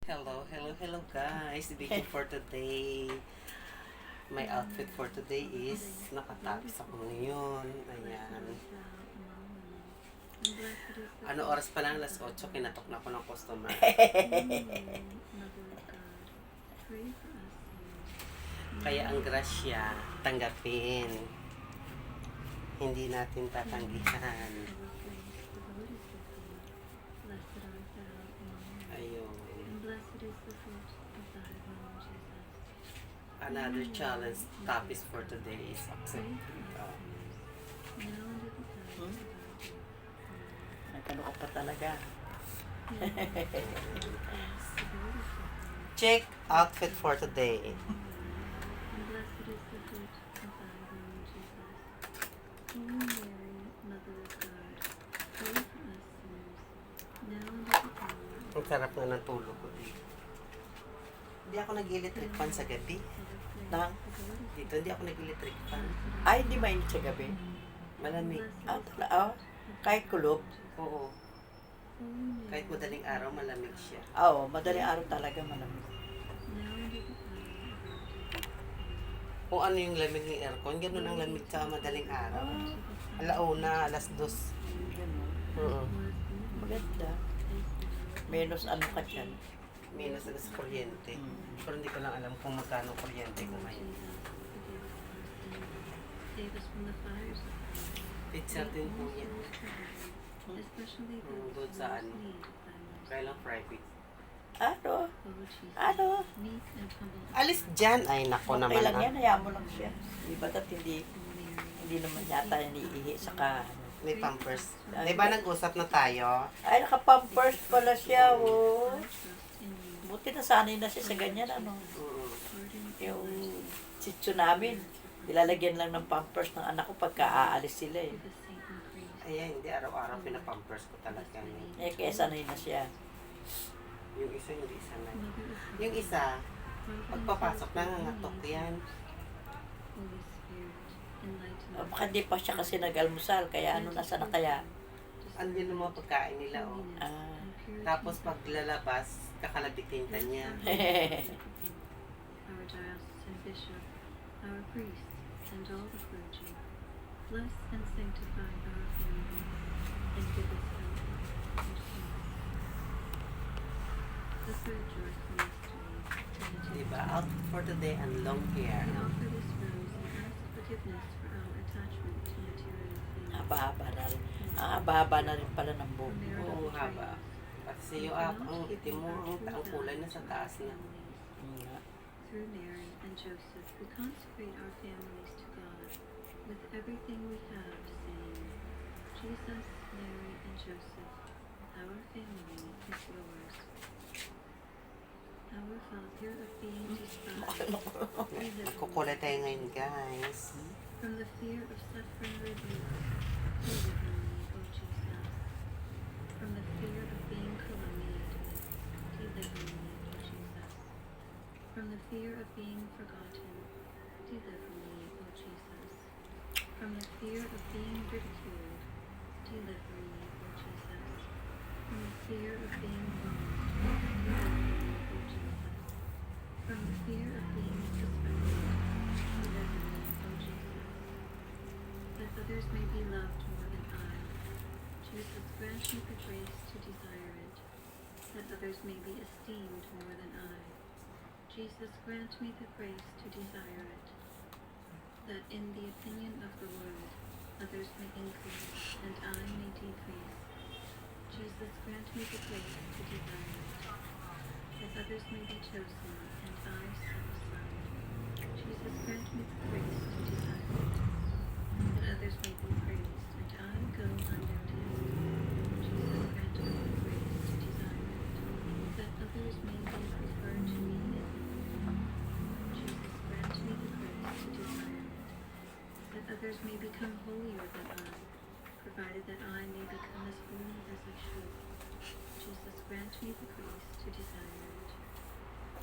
Hello guys. Video for today. My outfit for today is nakatapis ako ngayon. Ayan. Ano oras pa lang? Alas 8. Kinatok na ako ng customer. Kaya ang grasya, tanggapin. Hindi natin tatanggihan. Ayun. Another challenge topic for today is accepted. Nagkano pa talaga. Check outfit for today. Ang sarap nga ng tulog ko dito. Hindi ako nag-electric fan sa gabi. Dito hindi ako nag-electric fan. Ay, hindi mainit sa gabi. Malamig. Kahit kulob. Oo. Kahit madaling araw, malamig siya. Oo, madaling araw talaga malamig. Kung ano yung lamig ng aircon, ganun ang lamig sa madaling araw. Alauna, alas 2. Oo. Maganda. Menos ano ka dyan. Minus na sa kuryente. Pero hindi ko lang alam kung magkano kuryente ko ngayon. Pizza din po yan. Doon sa ano. Kailang private. Ano? Alis dyan. Ay, nako Okay naman. lang yan, hayaan mo lang siya. Di ba hindi naman yata iniihi saka May pampers. Di ba nag-usap na tayo? Ay, naka-pampers pala siya, oh. Buti na sanay na siya sa ganyan, ano. Yung sityo namin, nilalagyan lang ng pampers ng anak ko pagka aalis sila, eh. Ayan, hindi araw-araw pinapampers ko talaga. Eh, kaya sanay na siya. Yung isa, hindi isa na. Yung isa, pagpapasok, nangangatok yan. Baka di pa siya kasi nag-almusal, kaya ano, nasa na kaya? Andyan yung mga pagkain nila, oh. Tapos pag lalabas, kakalabitin ka niya. Our diocesan bishop, our priests, and all the clergy, bless and sanctify our family, and give us health and peace. The third joyful mystery, Trinity. Diba? Out for today and long hair. We offer this rose and ask forgiveness for our attachment to material things. Haba-haba na rin. Ang haba-haba na rin pala ng buhok. Oo, haba. Kasi yung ang itim mo, ang kulay na sa taas na. Through Mary and Joseph, we consecrate our families to God with everything we have, saying, Jesus, Mary, and Joseph, our family is yours. Our Father of being despised, Magkukulay tayo ngayon, guys. from the fear of suffering rebuke, deliver me, O Jesus. From the fear of being calumniated, deliver me, O Jesus. From the fear of being forgotten, deliver me, O Jesus. From the fear of being ridiculed, deliver me, O Jesus. From the fear of being wronged, deliver me, O Jesus. From the fear of being suspected, deliver me, O Jesus. That others may be loved more than I. Jesus, grant me the grace to desire it. That others may be esteemed more than I. Jesus, grant me the grace to desire it. That in the opinion of the world, others may increase, and I may decrease. Jesus, grant me the grace to desire it. That others may be chosen, and I set aside. Jesus, grant me the grace to desire it. That others may be praised, and I go unnoticed. Jesus, grant me the grace to desire it. That others may be preferred to me in Jesus, grant me the grace to desire it. That others may become holier than I, provided that I may become as holy as I should. Jesus, grant me the grace to desire it.